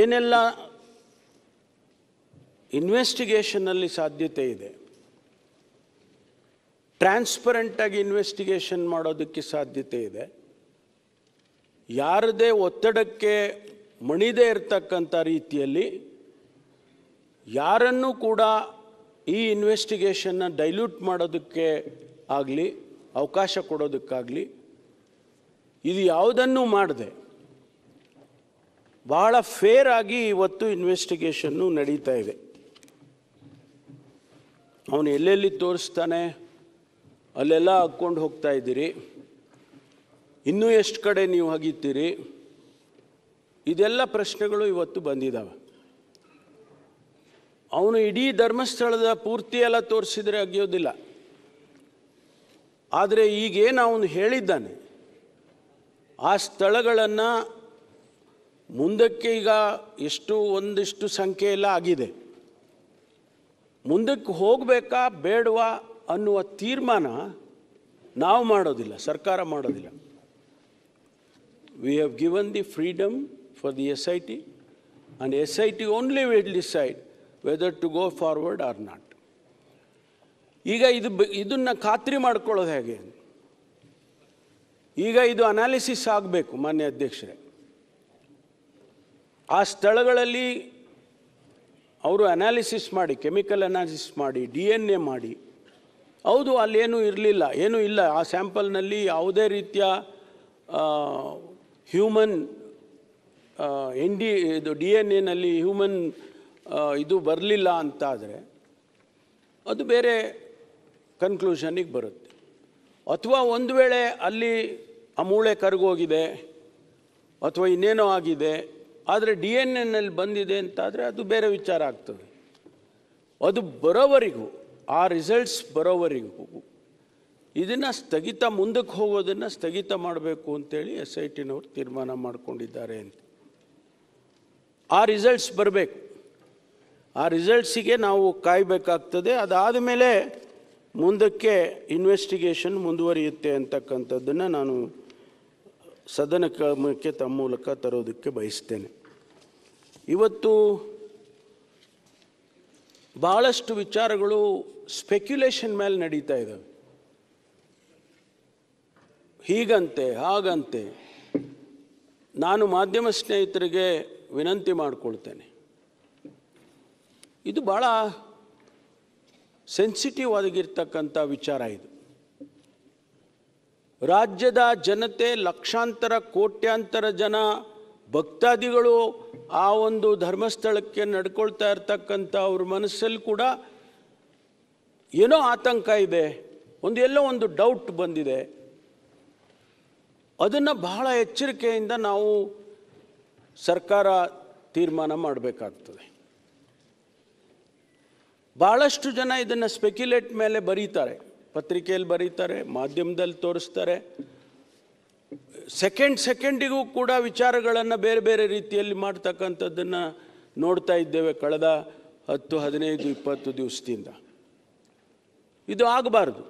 ಏನೆಲ್ಲ ಇನ್ವೆಸ್ಟಿಗೇಷನಲ್ಲಿ ಸಾಧ್ಯತೆ ಇದೆ, ಟ್ರಾನ್ಸ್ಪರೆಂಟಾಗಿ ಇನ್ವೆಸ್ಟಿಗೇಷನ್ ಮಾಡೋದಕ್ಕೆ ಸಾಧ್ಯತೆ ಇದೆ, ಯಾರದೇ ಒತ್ತಡಕ್ಕೆ ಮಣಿದೇ ಇರತಕ್ಕಂಥ ರೀತಿಯಲ್ಲಿ ಯಾರನ್ನೂ ಕೂಡ ಈ ಇನ್ವೆಸ್ಟಿಗೇಷನ್ನ ಡೈಲ್ಯೂಟ್ ಮಾಡೋದಕ್ಕೆ ಆಗಲಿ ಅವಕಾಶ ಕೊಡೋದಕ್ಕಾಗಲಿ ಇದು ಯಾವುದನ್ನೂ ಮಾಡದೆ ಭಾಳ ಫೇರ್ ಆಗಿ ಇವತ್ತು ಇನ್ವೆಸ್ಟಿಗೇಷನ್ನು ನಡೀತಾ ಇದೆ. ಅವನು ಎಲ್ಲೆಲ್ಲಿ ತೋರಿಸ್ತಾನೆ ಅಲ್ಲೆಲ್ಲ ಹಾಕ್ಕೊಂಡು ಹೋಗ್ತಾ ಇದ್ದೀರಿ, ಇನ್ನೂ ಎಷ್ಟು ಕಡೆ ನೀವು ಹಗಿತೀರಿ, ಇದೆಲ್ಲ ಪ್ರಶ್ನೆಗಳು ಇವತ್ತು ಬಂದಿದ್ದಾವೆ. ಅವನು ಇಡೀ ಧರ್ಮಸ್ಥಳದ ಪೂರ್ತಿ ಎಲ್ಲ ತೋರಿಸಿದರೆ ಅಗಿಯೋದಿಲ್ಲ. ಆದರೆ ಈಗೇನು ಅವನು ಹೇಳಿದ್ದಾನೆ ಆ ಸ್ಥಳಗಳನ್ನು ಮುಂದಕ್ಕೆ ಈಗ ಒಂದಿಷ್ಟು ಸಂಖ್ಯೆ ಎಲ್ಲ ಆಗಿದೆ, ಮುಂದಕ್ಕೆ ಹೋಗಬೇಕಾ ಬೇಡವಾ ಅನ್ನುವ ತೀರ್ಮಾನ ನಾವು ಮಾಡೋದಿಲ್ಲ, ಸರ್ಕಾರ ಮಾಡೋದಿಲ್ಲ. We have given the freedom for the SIT and SIT only will decide whether to go forward or not. ಈಗ ಇದನ್ನು ಖಾತ್ರಿ ಮಾಡ್ಕೊಳ್ಳೋದು ಹೇಗೆ? ಈಗ ಇದು ಅನಾಲಿಸಿಸ್ ಆಗಬೇಕು ಮಾನ್ಯ ಅಧ್ಯಕ್ಷರೇ. ಆ ಸ್ಥಳಗಳಲ್ಲಿ ಅವರು ಅನಾಲಿಸಿಸ್ ಮಾಡಿ, ಕೆಮಿಕಲ್ ಅನಾಲಿಸಿಸ್ ಮಾಡಿ, DNA ಮಾಡಿ, ಹೌದು ಅಲ್ಲೇನೂ ಇರಲಿಲ್ಲ, ಏನೂ ಇಲ್ಲ, ಆ ಸ್ಯಾಂಪಲ್ನಲ್ಲಿ ಯಾವುದೇ ರೀತಿಯ ಹ್ಯೂಮನ್ ಇದು DNA ಹ್ಯೂಮನ್ ಇದು ಬರಲಿಲ್ಲ ಅಂತಾದರೆ ಅದು ಬೇರೆ ಕನ್ಕ್ಲೂಷನಿಗೆ ಬರುತ್ತೆ. ಅಥವಾ ಒಂದು ವೇಳೆ ಅಲ್ಲಿ ಆ ಮೂಳೆ ಕರಗೋಗಿದೆ ಅಥವಾ ಇನ್ನೇನೋ ಆಗಿದೆ, ಆದರೆ DNA ಬಂದಿದೆ ಅಂತಾದರೆ ಅದು ಬೇರೆ ವಿಚಾರ ಆಗ್ತದೆ. ಅದು ಬರೋವರೆಗೂ, ಆ ರಿಸಲ್ಟ್ಸ್ ಬರೋವರೆಗೂ ಇದನ್ನು ಸ್ಥಗಿತ, ಮುಂದಕ್ಕೆ ಹೋಗೋದನ್ನು ಸ್ಥಗಿತ ಮಾಡಬೇಕು ಅಂತೇಳಿ SITನವರು ತೀರ್ಮಾನ ಮಾಡಿಕೊಂಡಿದ್ದಾರೆ ಅಂತ. ಆ ರಿಸಲ್ಟ್ಸ್ ಬರಬೇಕು, ಆ ರಿಸಲ್ಟ್ಸಿಗೆ ನಾವು ಕಾಯಬೇಕಾಗ್ತದೆ. ಅದಾದ ಮೇಲೆ ಮುಂದಕ್ಕೆ ಇನ್ವೆಸ್ಟಿಗೇಷನ್ ಮುಂದುವರಿಯುತ್ತೆ ಅಂತಕ್ಕಂಥದ್ದನ್ನು ನಾನು ಸದನಕ್ಕೆ ತಮ್ಮ ಮೂಲಕ ತರೋದಕ್ಕೆ ಬಯಸ್ತೇನೆ. ಇವತ್ತು ಭಾಳಷ್ಟು ವಿಚಾರಗಳು ಸ್ಪೆಕ್ಯುಲೇಷನ್ ಮೇಲೆ ನಡೀತಾ ಇದ್ದಾವೆ. ಹೀಗಂತೆ ಹಾಗಂತೆ. ನಾನು ಮಾಧ್ಯಮ ಸ್ನೇಹಿತರಿಗೆ ವಿನಂತಿ ಮಾಡಿಕೊಳ್ತೇನೆ, ಇದು ಭಾಳ ಸೆನ್ಸಿಟಿವ್ ಆಗಿರ್ತಕ್ಕಂಥ ವಿಚಾರ. ಇದು ರಾಜ್ಯದ ಜನತೆ, ಲಕ್ಷಾಂತರ ಕೋಟ್ಯಾಂತರ ಜನ ಭಕ್ತಾದಿಗಳು ಆ ಒಂದು ಧರ್ಮಸ್ಥಳಕ್ಕೆ ನಡ್ಕೊಳ್ತಾ ಇರ್ತಕ್ಕಂಥ ಅವ್ರ ಮನಸ್ಸಲ್ಲಿ ಕೂಡ ಏನೋ ಆತಂಕ ಇದೆ, ಎಲ್ಲೋ ಒಂದು ಡೌಟ್ ಬಂದಿದೆ. ಅದನ್ನು ಬಹಳ ಎಚ್ಚರಿಕೆಯಿಂದ ನಾವು ಸರ್ಕಾರ ತೀರ್ಮಾನ ಮಾಡಬೇಕಾಗ್ತದೆ. ಭಾಳಷ್ಟು ಜನ ಇದನ್ನು ಸ್ಪೆಕ್ಯುಲೇಟ್ ಮೇಲೆ ಬರೀತಾರೆ, ಪತ್ರಿಕೆಯಲ್ಲಿ ಬರೀತಾರೆ, ಮಾಧ್ಯಮದಲ್ಲಿ ತೋರಿಸ್ತಾರೆ. ಸೆಕೆಂಡಿಗೂ ಕೂಡ ವಿಚಾರಗಳನ್ನು ಬೇರೆ ಬೇರೆ ರೀತಿಯಲ್ಲಿ ಮಾಡ್ತಕ್ಕಂಥದ್ದನ್ನು ನೋಡ್ತಾ ಇದ್ದೇವೆ ಕಳೆದ 10, 15, 20 ದಿವಸದಿಂದ. ಇದು ಆಗಬಾರ್ದು.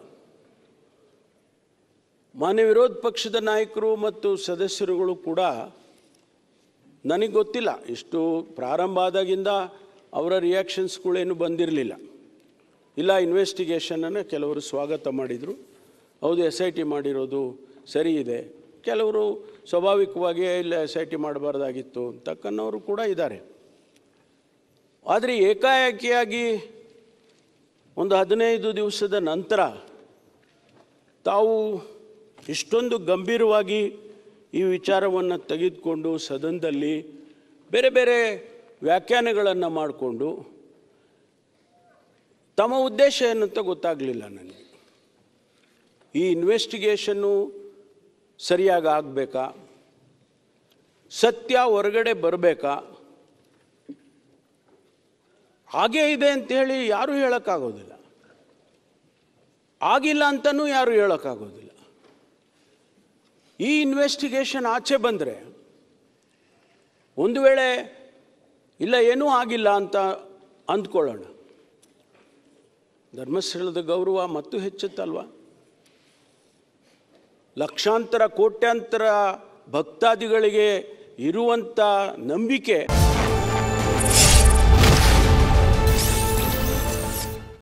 ಮಾನ್ಯ ವಿರೋಧ ಪಕ್ಷದ ನಾಯಕರು ಮತ್ತು ಸದಸ್ಯರುಗಳು ಕೂಡ, ನನಗೆ ಗೊತ್ತಿಲ್ಲ, ಇಷ್ಟು ಪ್ರಾರಂಭ ಆದಾಗಿಂದ ಅವರ ರಿಯಾಕ್ಷನ್ಸ್ಗಳೇನು ಬಂದಿರಲಿಲ್ಲ. ಇಲ್ಲ, ಇನ್ವೆಸ್ಟಿಗೇಷನನ್ನು ಕೆಲವರು ಸ್ವಾಗತ ಮಾಡಿದರು, ಹೌದು SIT ಮಾಡಿರೋದು ಸರಿ ಇದೆ. ಕೆಲವರು ಸ್ವಾಭಾವಿಕವಾಗಿಯೇ ಇಲ್ಲ SIT ಮಾಡಬಾರ್ದಾಗಿತ್ತು ಅಂತಕ್ಕನ್ನವರು ಕೂಡ ಇದ್ದಾರೆ. ಆದರೆ ಏಕಾಏಕಿಯಾಗಿ ಒಂದು 15 ದಿವಸದ ನಂತರ ತಾವು ಇಷ್ಟೊಂದು ಗಂಭೀರವಾಗಿ ಈ ವಿಚಾರವನ್ನು ತೆಗೆದುಕೊಂಡು ಸದನದಲ್ಲಿ ಬೇರೆ ಬೇರೆ ವ್ಯಾಖ್ಯಾನಗಳನ್ನು ಮಾಡಿಕೊಂಡು ತಮ್ಮ ಉದ್ದೇಶ ಏನಂತ ಗೊತ್ತಾಗಲಿಲ್ಲ ನನಗೆ. ಈ ಇನ್ವೆಸ್ಟಿಗೇಷನ್ನು ಸರಿಯಾಗಿ ಆಗಬೇಕಾ, ಸತ್ಯ ಹೊರಗಡೆ ಬರಬೇಕಾ, ಹಾಗೇ ಇದೆ ಅಂಥೇಳಿ ಯಾರೂ ಹೇಳೋಕ್ಕಾಗೋದಿಲ್ಲ, ಆಗಿಲ್ಲ ಅಂತಲೂ ಯಾರೂ ಹೇಳೋಕ್ಕಾಗೋದಿಲ್ಲ. ಈ ಇನ್ವೆಸ್ಟಿಗೇಷನ್ ಆಚೆ ಬಂದರೆ ಒಂದು ವೇಳೆ ಇಲ್ಲ ಏನೂ ಆಗಿಲ್ಲ ಅಂತ ಅಂದ್ಕೊಳ್ಳೋಣ, ಧರ್ಮಸ್ಥಳದ ಗೌರವ ಮತ್ತು ಹೆಚ್ಚುತ್ತಲ್ವ? ಲಕ್ಷಾಂತರ ಕೋಟ್ಯಾಂತರ ಭಕ್ತಾದಿಗಳಿಗೆ ಇರುವಂಥ ನಂಬಿಕೆ